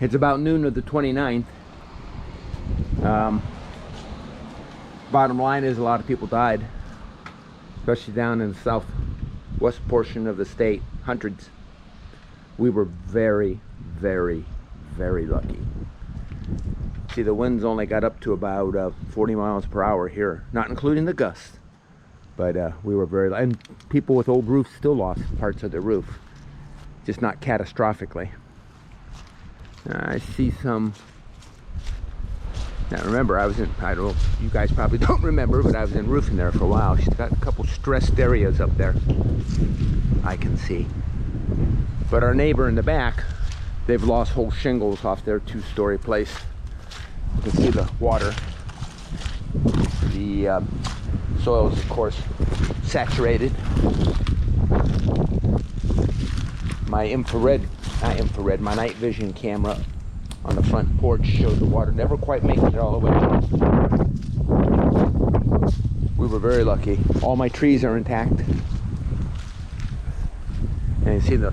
It's about noon of the 29th. Bottom line is a lot of people died, especially down in the southwest portion of the state. Hundreds. We were very, very, very lucky. See, the winds only got up to about 40 miles per hour here, not including the gusts. But we were very, and people with old roofs still lost parts of their roof, just not catastrophically. I see some. Now remember, I don't know, you guys probably don't remember, but I was in roofing there for a while. She's got a couple stressed areas up there, I can see. But our neighbor in the back, they've lost whole shingles off their two-story place. You can see the water. The soil is, of course, saturated. My my night vision camera on the front porch showed the water never quite making it all the way down. We were very lucky. All my trees are intact. And you see the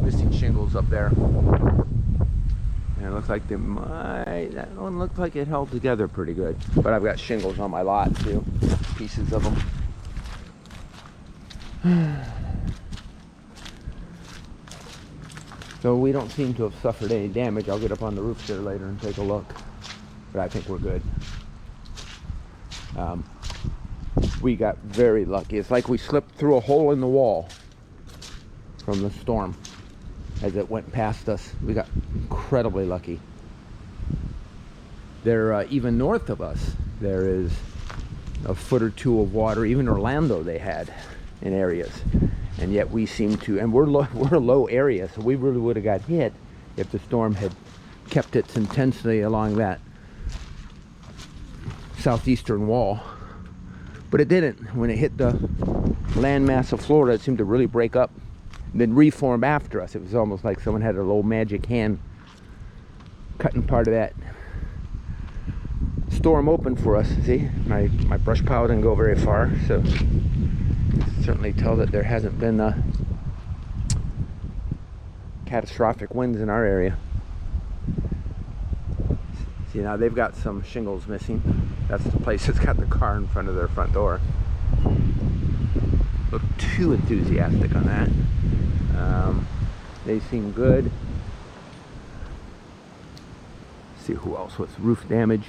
missing shingles up there. And it looks like that one looked like it held together pretty good. But I've got shingles on my lot too, pieces of them. So we don't seem to have suffered any damage. I'll get up on the roof there later and take a look. But I think we're good. We got very lucky. It's like we slipped through a hole in the wall from the storm as it went past us. We got incredibly lucky. There, even north of us, there is a foot or two of water. Even Orlando they had in areas. And yet we seem to, and we're a low area, so we really would have got hit if the storm had kept its intensity along that southeastern wall. But it didn't. When it hit the landmass of Florida, it seemed to really break up and then reform after us. It was almost like someone had a little magic hand cutting part of that storm open for us. See, my brush pile didn't go very far, so certainly tell that there hasn't been catastrophic winds in our area. See, now they've got some shingles missing. That's the place that's got the car in front of their front door. Look too enthusiastic on that. They seem good. See who else with roof damage.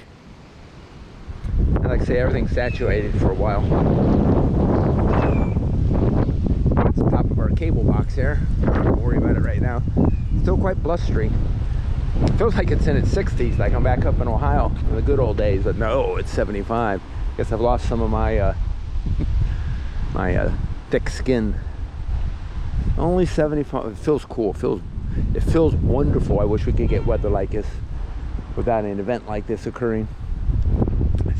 And like I say, everything's saturated for a while. That's the top of our cable box there. Don't worry about it right now. Still quite blustery. It feels like it's in its 60s, like I'm back up in Ohio in the good old days, but no, it's 75. Guess I've lost some of my my thick skin. Only 75. It feels cool. It feels wonderful. I wish we could get weather like this without an event like this occurring.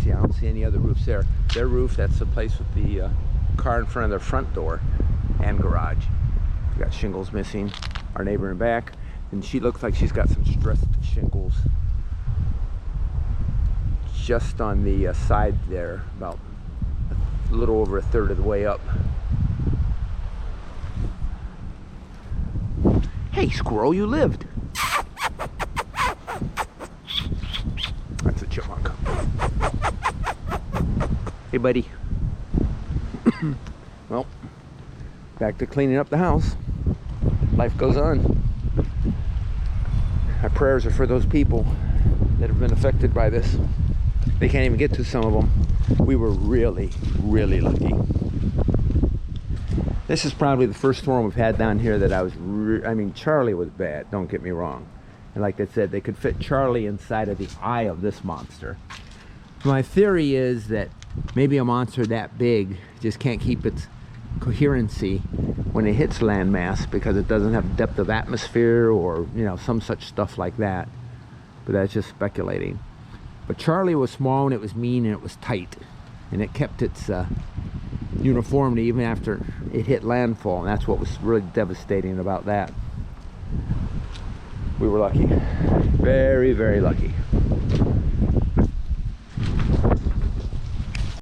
See, I don't see any other roofs there. Their roof, that's the place with the car in front of their front door and garage. We got shingles missing. Our neighbor in back, and she looks like she's got some stressed shingles just on the side there, about a little over a third of the way up. Hey, squirrel, you lived. That's a chipmunk. Hey, buddy. Well, back to cleaning up the house. Life goes on. Our prayers are for those people that have been affected by this. They can't even get to some of them. We were really, really lucky. This is probably the first storm we've had down here that I mean, Charlie was bad, don't get me wrong. And like they said, they could fit Charlie inside of the eye of this monster. My theory is that maybe a monster that big just can't keep its coherency when it hits landmass because it doesn't have depth of atmosphere or, you know, some such stuff like that. But that's just speculating. But Charlie was small and it was mean and it was tight. And it kept its uniformity even after it hit landfall. And that's what was really devastating about that. We were lucky. Very, very lucky.